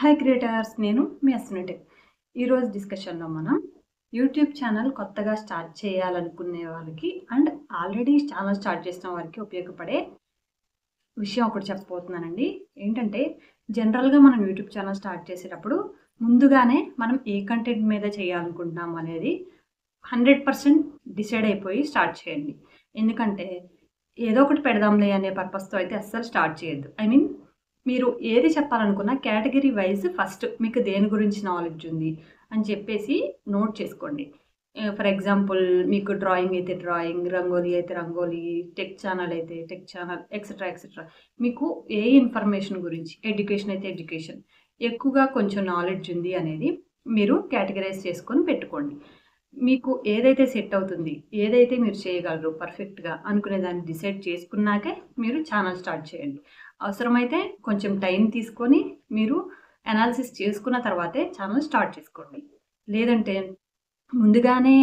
Hi creators, నేను మీ అస్మిటెక్. ఈరోజు డిస్కషన్లో మనం యూట్యూబ్ ఛానల్ కొత్తగా స్టార్ట్ చేయాలనుకునే వాళ్ళకి అండ్ ఆల్రెడీ ఛానల్ స్టార్ట్ చేసిన వారికి ఉపయోగపడే విషయం ఒకటి చెప్పబోతున్నానండి. ఏంటంటే జనరల్గా మనం యూట్యూబ్ ఛానల్ స్టార్ట్ చేసేటప్పుడు ముందుగానే మనం ఏ కంటెంట్ మీద చేయాలనుకుంటున్నాం అనేది 100% డిసైడ్ అయిపోయి స్టార్ట్ చేయండి. ఎందుకంటే ఏదో ఒకటి పెడదాంలే అనే పర్పస్తో అయితే అస్సలు స్టార్ట్ చేయొద్దు. మీరు ఏది చెప్పాలనుకున్నా కేటగిరీ వైజ్ ఫస్ట్ మీకు దేని గురించి నాలెడ్జ్ ఉంది అని చెప్పేసి నోట్ చేసుకోండి. ఫర్ ఎగ్జాంపుల్ మీకు డ్రాయింగ్ అయితే డ్రాయింగ్, రంగోలీ అయితే రంగోలీ, టెక్ ఛానల్ అయితే టెక్ ఛానల్, ఎక్సెట్రా ఎక్సెట్రా. మీకు ఏ ఇన్ఫర్మేషన్ గురించి, ఎడ్యుకేషన్ అయితే ఎడ్యుకేషన్, ఎక్కువగా కొంచెం నాలెడ్జ్ ఉంది అనేది మీరు కేటగరైజ్ చేసుకొని పెట్టుకోండి. మీకు ఏదైతే సెట్ అవుతుంది, ఏదైతే మీరు చేయగలరు పర్ఫెక్ట్గా అనుకునే దాన్ని డిసైడ్ చేసుకున్నాకే మీరు ఛానల్ స్టార్ట్ చేయండి. అవసరమైతే కొంచెం టైం తీసుకొని మీరు అనాలిసిస్ చేసుకున్న తర్వాతే ఛానల్ స్టార్ట్ చేసుకోండి. లేదంటే ముందుగానే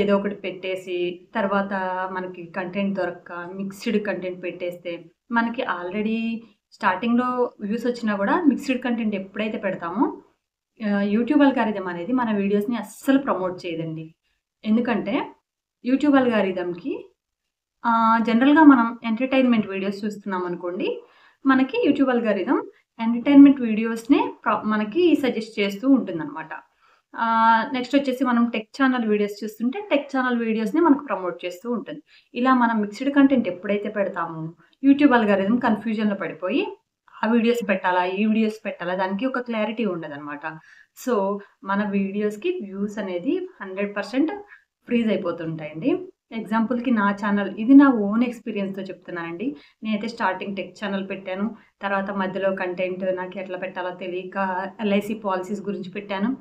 ఏదో ఒకటి పెట్టేసి తర్వాత మనకి కంటెంట్ దొరక్క మిక్స్డ్ కంటెంట్ పెట్టేస్తే మనకి ఆల్రెడీ స్టార్టింగ్లో వ్యూస్ వచ్చినా కూడా మిక్స్డ్ కంటెంట్ ఎప్పుడైతే పెడతామో యూట్యూబ్ అల్గారిథం అనేది మన వీడియోస్ని అస్సలు ప్రమోట్ చేయదండి. ఎందుకంటే యూట్యూబ్ అల్గారిథంకి జనరల్గా మనం ఎంటర్టైన్మెంట్ వీడియోస్ చూస్తున్నాం అనుకోండి, మనకి యూట్యూబ్ అల్గారిథం ఎంటర్టైన్మెంట్ వీడియోస్నే మనకి సజెస్ట్ చేస్తూ ఉంటుందన్నమాట. నెక్స్ట్ వచ్చేసి మనం టెక్ ఛానల్ వీడియోస్ చూస్తుంటే టెక్ ఛానల్ వీడియోస్ని మనకు ప్రమోట్ చేస్తూ ఉంటుంది. ఇలా మనం మిక్స్డ్ కంటెంట్ ఎప్పుడైతే పెడతామో యూట్యూబ్ అల్గారిథం కన్ఫ్యూజన్లో పడిపోయి ఆ వీడియోస్ పెట్టాలా, ఈ వీడియోస్ పెట్టాలా, దానికి ఒక క్లారిటీ ఉండదన్నమాట. సో మన వీడియోస్కి వ్యూస్ అనేది 100% ఫ్రీజ్ అయిపోతుంటాయండి. ఎగ్జాంపుల్కి నా ఛానల్, ఇది నా ఓన్ ఎక్స్పీరియన్స్తో చెప్తున్నానండి. నేనైతే స్టార్టింగ్ టెక్ ఛానల్ పెట్టాను. తర్వాత మధ్యలో కంటెంట్ నాకు ఎట్లా పెట్టాలో తెలియక ఎల్ఐసి పాలసీస్ గురించి పెట్టాను.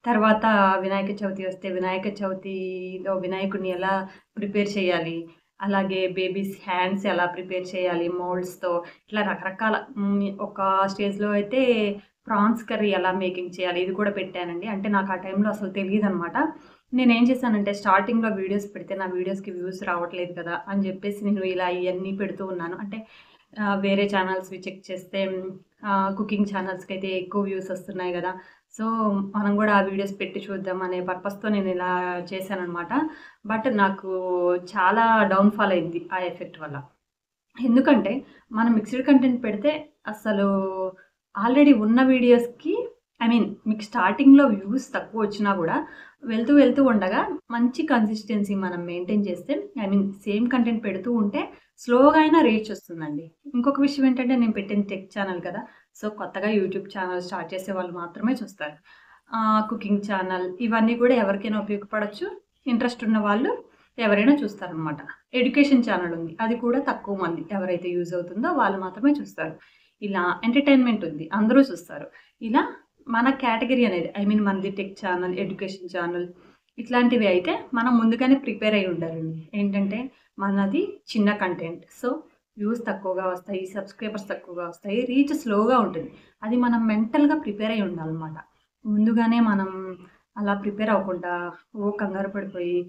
తర్వాత వినాయక చవితి వస్తే వినాయక చవితిలో వినాయకుడిని ఎలా ప్రిపేర్ చేయాలి, అలాగే బేబీస్ హ్యాండ్స్ ఎలా ప్రిపేర్ చేయాలి మోల్డ్స్తో, ఇట్లా రకరకాల. ఒక స్టేజ్లో అయితే ప్రాన్స్ కర్రీ ఎలా మేకింగ్ చేయాలి ఇది కూడా పెట్టానండి. అంటే నాకు ఆ టైంలో అసలు తెలియదు అనమాట. నేనేం చేశానంటే స్టార్టింగ్లో వీడియోస్ పెడితే నా వీడియోస్కి వ్యూస్ రావట్లేదు కదా అని చెప్పేసి నేను ఇలా ఇవన్నీ పెడుతూ ఉన్నాను. అంటే వేరే ఛానల్స్వి చెక్ చేస్తే కుకింగ్ ఛానల్స్కి అయితే ఎక్కువ వ్యూస్ వస్తున్నాయి కదా, సో మనం కూడా ఆ వీడియోస్ పెట్టి చూద్దాం అనే పర్పస్తో నేను ఇలా చేశానమాట. బట్ నాకు చాలా డౌన్ఫాల్ అయింది ఆ ఎఫెక్ట్ వల్ల. ఎందుకంటే మనం మిక్స్డ్ కంటెంట్ పెడితే అసలు ఆల్రెడీ ఉన్న వీడియోస్కి మీకు స్టార్టింగ్లో వ్యూస్ తక్కువ వచ్చినా కూడా వెళ్తూ వెళ్తూ ఉండగా మంచి కన్సిస్టెన్సీ మనం మెయింటైన్ చేస్తే సేమ్ కంటెంట్ పెడుతూ ఉంటే స్లోగా అయినా రీచ్ వస్తుందండి. ఇంకొక విషయం ఏంటంటే నేను పెట్టిన టెక్ ఛానల్ కదా, సో కొత్తగా యూట్యూబ్ ఛానల్ స్టార్ట్ చేసే వాళ్ళు మాత్రమే చూస్తారు. కుకింగ్ ఛానల్ ఇవన్నీ కూడా ఎవరికైనా ఉపయోగపడవచ్చు, ఇంట్రెస్ట్ ఉన్న వాళ్ళు ఎవరైనా చూస్తారనమాట. ఎడ్యుకేషన్ ఛానల్ ఉంది, అది కూడా తక్కువ మంది ఎవరైతే యూజ్ అవుతుందో వాళ్ళు మాత్రమే చూస్తారు. ఇలా ఎంటర్టైన్మెంట్ ఉంది, అందరూ చూస్తారు. ఇలా మన కేటగిరీ అనేది మనది టెక్ ఛానల్, ఎడ్యుకేషన్ ఛానల్ ఇట్లాంటివి అయితే మనం ముందుగానే ప్రిపేర్ అయి ఉండాలండి. ఏంటంటే మనది చిన్న కంటెంట్, సో వ్యూస్ తక్కువగా వస్తాయి, సబ్స్క్రైబర్స్ తక్కువగా వస్తాయి, రీచ్ స్లోగా ఉంటుంది. అది మనం మెంటల్గా ప్రిపేర్ అయి ఉండాలన్నమాట. ముందుగానే మనం అలా ప్రిపేర్ అవ్వకుండా కంగారు పడిపోయి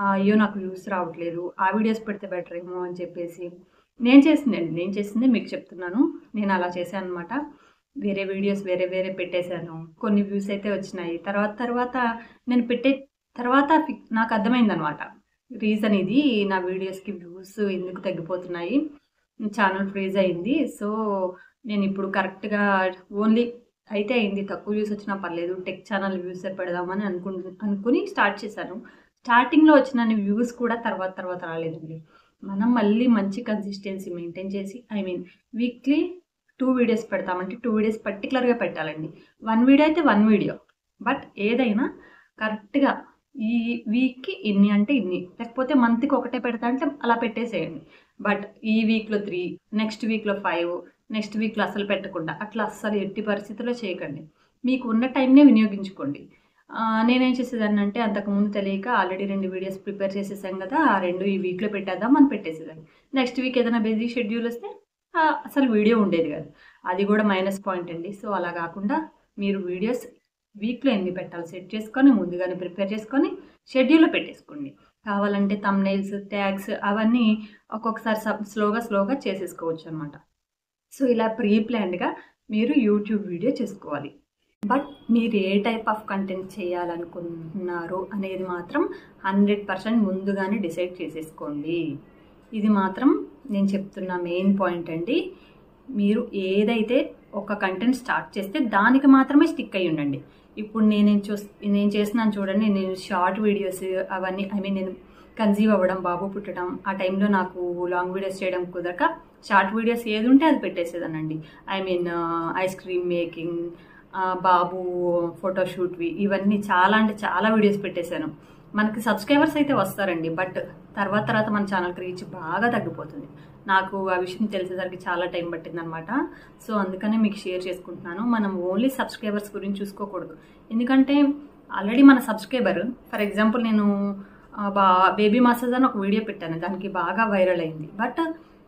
అయ్యో నాకు వ్యూస్ రావట్లేదు, ఆ వీడియోస్ పెడితే బెటర్ ఏమో అని చెప్పేసి నేను చేసిందే మీకు చెప్తున్నాను. నేను అలా చేశాను అనమాట. వేరే వీడియోస్ వేరే పెట్టేశాను. కొన్ని వ్యూస్ అయితే వచ్చినాయి. తర్వాత నేను పెట్టే తర్వాత నాకు అర్థమైందనమాట రీజన్ ఇది, నా వీడియోస్కి వ్యూస్ ఎందుకు తగ్గిపోతున్నాయి, ఛానల్ ఫ్రీజ్ అయింది. సో నేను ఇప్పుడు కరెక్ట్గా ఓన్లీ అయితే అయింది, తక్కువ వ్యూస్ వచ్చినా పర్లేదు, టెక్ ఛానల్ వ్యూస్ పెడదామని అనుకుని స్టార్ట్ చేశాను. స్టార్టింగ్లో వచ్చిన వ్యూస్ కూడా తర్వాత రాలేదండి. మనం మళ్ళీ మంచి కన్సిస్టెన్సీ మెయింటైన్ చేసి వీక్లీ 2 వీడియోస్ పెడతామంటే 2 వీడియోస్ పర్టికులర్గా పెట్టాలండి. 1 వీడియో అయితే 1 వీడియో, బట్ ఏదైనా కరెక్ట్గా ఈ వీక్కి ఇన్ని అంటే ఇన్ని, లేకపోతే మంత్కి ఒకటే పెడతా అంటే అలా పెట్టేసేయండి. బట్ ఈ వీక్లో 3, నెక్స్ట్ వీక్లో 5, నెక్స్ట్ వీక్లో అసలు పెట్టకుండా అట్లా అస్సలు ఎట్టి పరిస్థితుల్లో చేయకండి. మీకు ఉన్న టైంనే వినియోగించుకోండి. నేనేం చేసేదాన్ని అంటే అంతకుముందు తెలియక ఆల్రెడీ 2 వీడియోస్ ప్రిపేర్ చేసేసాం కదా, ఆ 2 ఈ వీక్లో పెట్టేద్దాం అని పెట్టేసేదాన్ని. నెక్స్ట్ వీక్ ఏదైనా బిజీ షెడ్యూల్ వస్తే అసలు వీడియో ఉండేది కాదు. అది కూడా మైనస్ పాయింట్ అండి. సో అలా కాకుండా మీరు వీడియోస్ వీక్లో ఎన్ని పెట్టాలి సెట్ చేసుకొని ముందుగానే ప్రిపేర్ చేసుకొని షెడ్యూల్లో పెట్టేసుకోండి. కావాలంటే థంబ్నెయిల్స్, ట్యాగ్స్ అవన్నీ ఒక్కొక్కసారి స్లోగా చేసేసుకోవచ్చు అనమాట. సో ఇలా ప్రీ ప్లాన్డ్గా మీరు యూట్యూబ్ వీడియో చేసుకోవాలి. బట్ మీరు ఏ టైప్ ఆఫ్ కంటెంట్ చేయాలనుకున్నారు అనేది మాత్రం 100% ముందుగానే డిసైడ్ చేసేసుకోండి. ఇది మాత్రం నేను చెప్తున్న మెయిన్ పాయింట్ అండి. మీరు ఏదైతే ఒక కంటెంట్ స్టార్ట్ చేస్తే దానికి మాత్రమే స్టిక్ అయి ఉండండి. ఇప్పుడు నేను చేస్తున్నాను చూడండి, నేను షార్ట్ వీడియోస్ అవన్నీ నేను కన్సీవ్ అవ్వడం, బాబు పుట్టడం, ఆ టైంలో నాకు లాంగ్ వీడియోస్ చేయడం కుదరక షార్ట్ వీడియోస్ ఏది ఉంటే అది పెట్టేసేదానండి. ఐస్ క్రీమ్ మేకింగ్, బాబు ఫోటోషూట్వి, ఇవన్నీ చాలా అంటే చాలా వీడియోస్ పెట్టేశాను. మనకి సబ్స్క్రైబర్స్ అయితే వస్తారండి, బట్ తర్వాత మన ఛానల్కి రీచ్ బాగా తగ్గిపోతుంది. నాకు ఆ విషయం తెలిసేసరికి చాలా టైం పట్టిందనమాట. సో అందుకనే మీకు షేర్ చేసుకుంటున్నాను. మనం ఓన్లీ సబ్స్క్రైబర్స్ గురించి చూసుకోకూడదు. ఎందుకంటే ఆల్రెడీ మన సబ్స్క్రైబర్, ఫర్ ఎగ్జాంపుల్ నేను బేబీ మసాజ్ అని ఒక వీడియో పెట్టాను, దానికి బాగా వైరల్ అయింది. బట్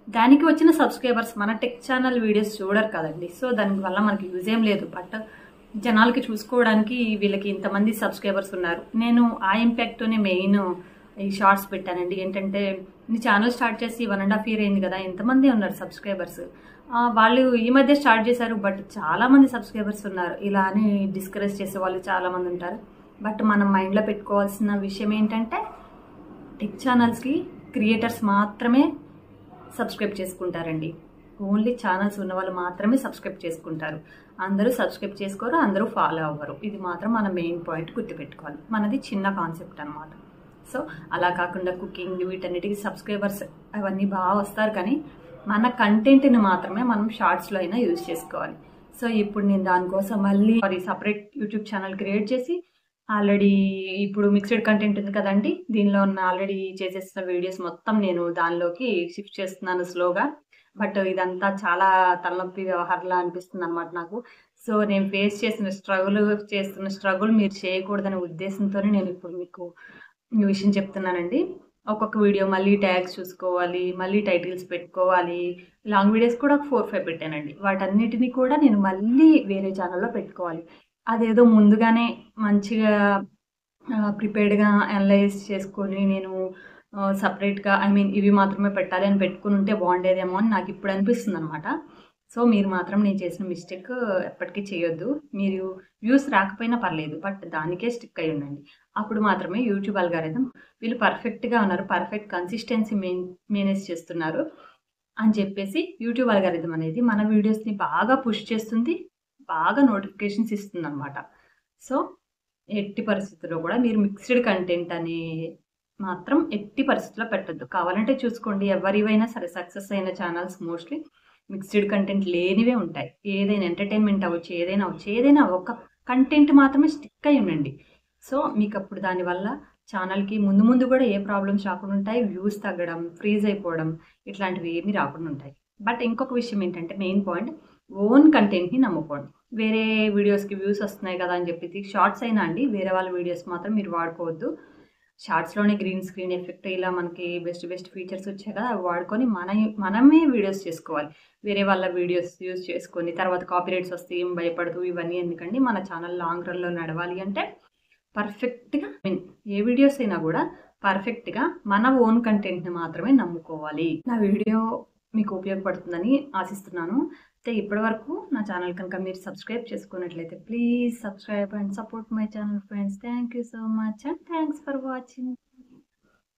దానికి వచ్చిన సబ్స్క్రైబర్స్ మన టెక్ ఛానల్ వీడియోస్ చూడరు కదండి. సో దానివల్ల మనకి యూజ్ ఏం లేదు. బట్ జనాలకి చూసుకోవడానికి వీళ్ళకి ఇంతమంది సబ్స్క్రైబర్స్ ఉన్నారు. నేను ఆ ఇంపాక్ట్తోనే మెయిన్ ఈ షార్ట్స్ పెట్టానండి. ఏంటంటే నీ ఛానల్ స్టార్ట్ చేసి 1.5 year అయింది కదా, ఎంతమంది ఉన్నారు సబ్స్క్రైబర్స్? వాళ్ళు ఈ మధ్య స్టార్ట్ చేశారు, బట్ చాలా మంది సబ్స్క్రైబర్స్ ఉన్నారు. ఇలా అని డిస్కరేజ్ చేసే వాళ్ళు చాలా మంది ఉంటారు. బట్ మనం మైండ్లో పెట్టుకోవాల్సిన విషయం ఏంటంటే టెక్ ఛానల్స్కి క్రియేటర్స్ మాత్రమే సబ్స్క్రైబ్ చేసుకుంటారండి. ఓన్లీ ఛానల్స్ ఉన్న వాళ్ళు మాత్రమే సబ్స్క్రైబ్ చేసుకుంటారు. అందరూ సబ్స్క్రైబ్ చేసుకోరు, అందరూ ఫాలో అవ్వరు. ఇది మాత్రం మన మెయిన్ పాయింట్ గుర్తుపెట్టుకోవాలి. మనది చిన్న కాన్సెప్ట్ అనమాట. సో అలా కాకుండా కుకింగ్ వీటన్నిటికీ సబ్స్క్రైబర్స్ అవన్నీ బాగా వస్తారు, కానీ మన కంటెంట్ని మాత్రమే మనం షార్ట్స్లో అయినా యూజ్ చేసుకోవాలి. సో ఇప్పుడు నేను దానికోసం మళ్ళీ సపరేట్ యూట్యూబ్ ఛానల్ క్రియేట్ చేసి ఆల్రెడీ ఇప్పుడు మిక్స్డ్ కంటెంట్ ఉంది కదండి, దీనిలో ఉన్న ఆల్రెడీ చేసేసిన వీడియోస్ మొత్తం నేను దానిలోకి షిఫ్ట్ చేస్తున్నాను స్లోగా. బట్ ఇదంతా చాలా తలనొప్పి వ్యవహారంలా అనిపిస్తుంది అనమాట నాకు. సో నేను ఫేస్ చేస్తున్న స్ట్రగుల్ మీరు చేయకూడదనే ఉద్దేశంతోనే నేను ఇప్పుడు మీకు ఈ విషయం చెప్తున్నానండి. ఒక్కొక్క వీడియో మళ్ళీ ట్యాగ్స్ చూసుకోవాలి, మళ్ళీ టైటిల్స్ పెట్టుకోవాలి. లాంగ్ వీడియోస్ కూడా 4-5 పెట్టానండి. వాటన్నిటిని కూడా నేను మళ్ళీ వేరే ఛానల్లో పెట్టుకోవాలి. అదేదో ముందుగానే మంచిగా ప్రిపేర్డ్గా అనలైజ్ చేసుకొని నేను సపరేట్గా ఇవి మాత్రమే పెట్టాలి అని పెట్టుకుని ఉంటే బాగుండేదేమో అని నాకు ఇప్పుడు అనిపిస్తుంది అనమాట. సో మీరు మాత్రం నేను చేసిన మిస్టేక్ ఎప్పటికీ చేయొద్దు. మీరు వ్యూస్ రాకపోయినా పర్లేదు, బట్ దానికే స్టిక్ అయి ఉండండి. అప్పుడు మాత్రమే యూట్యూబ్ అల్గారిథం వీళ్ళు పర్ఫెక్ట్గా ఉన్నారు, పర్ఫెక్ట్ కన్సిస్టెన్సీ మేనేజ్ చేస్తున్నారు అని చెప్పేసి యూట్యూబ్ అల్గారిథం అనేది మన వీడియోస్ని బాగా పుష్ చేస్తుంది, బాగా నోటిఫికేషన్స్ ఇస్తుంది అనమాట. సో ఎట్టి పరిస్థితుల్లో కూడా మీరు మిక్స్డ్ కంటెంట్ అని మాత్రం ఎట్టి పరిస్థితుల్లో పెట్టద్దు. కావాలంటే చూసుకోండి, ఎవరివైనా సరే సక్సెస్ అయిన ఛానల్స్ మోస్ట్లీ మిక్స్డ్ కంటెంట్ లేనివే ఉంటాయి. ఏదైనా ఎంటర్టైన్మెంట్ అవ్వచ్చు, ఏదైనా ఒక కంటెంట్ మాత్రమే స్టిక్ అయి ఉండండి. సో మీకు అప్పుడు దానివల్ల ఛానల్కి ముందు కూడా ఏ ప్రాబ్లమ్స్ రాకుండా ఉంటాయి, వ్యూస్ తగ్గడం, ఫ్రీజ్ అయిపోవడం ఇట్లాంటివి ఏమీ రాకుండా ఉంటాయి. బట్ ఇంకొక విషయం ఏంటంటే మెయిన్ పాయింట్, ఓన్ కంటెంట్ని నమ్ముకోండి. వేరే వీడియోస్కి వ్యూస్ వస్తున్నాయి కదా అని చెప్పి షార్ట్స్ అయినా అండి, వేరే వాళ్ళ వీడియోస్ మాత్రం మీరు వాడుకోవద్దు. షార్ట్స్లోనే గ్రీన్ స్క్రీన్ ఎఫెక్ట్ ఇలా మనకి బెస్ట్ ఫీచర్స్ వచ్చాయి కదా, అవి వాడుకొని మనమే వీడియోస్ చేసుకోవాలి. వేరే వాళ్ళ వీడియోస్ యూజ్ చేసుకొని తర్వాత కాపీరైట్స్ వస్తే ఏం భయపడుతూ ఇవన్నీ ఎందుకండి. మన ఛానల్ లాంగ్ రన్లో నడవాలి అంటే పర్ఫెక్ట్గా ఏ వీడియోస్ అయినా కూడా పర్ఫెక్ట్గా మన ఓన్ కంటెంట్ని మాత్రమే నమ్ముకోవాలి. నా వీడియో మీకు ఉపయోగపడుతుందని ఆశిస్తున్నాను. అయితే ఇప్పటివరకు నా ఛానల్ కనుక మీరు సబ్స్క్రైబ్ చేసుకున్నట్లయితే please subscribe and support my channel friends. Thank you so much and thanks for watching.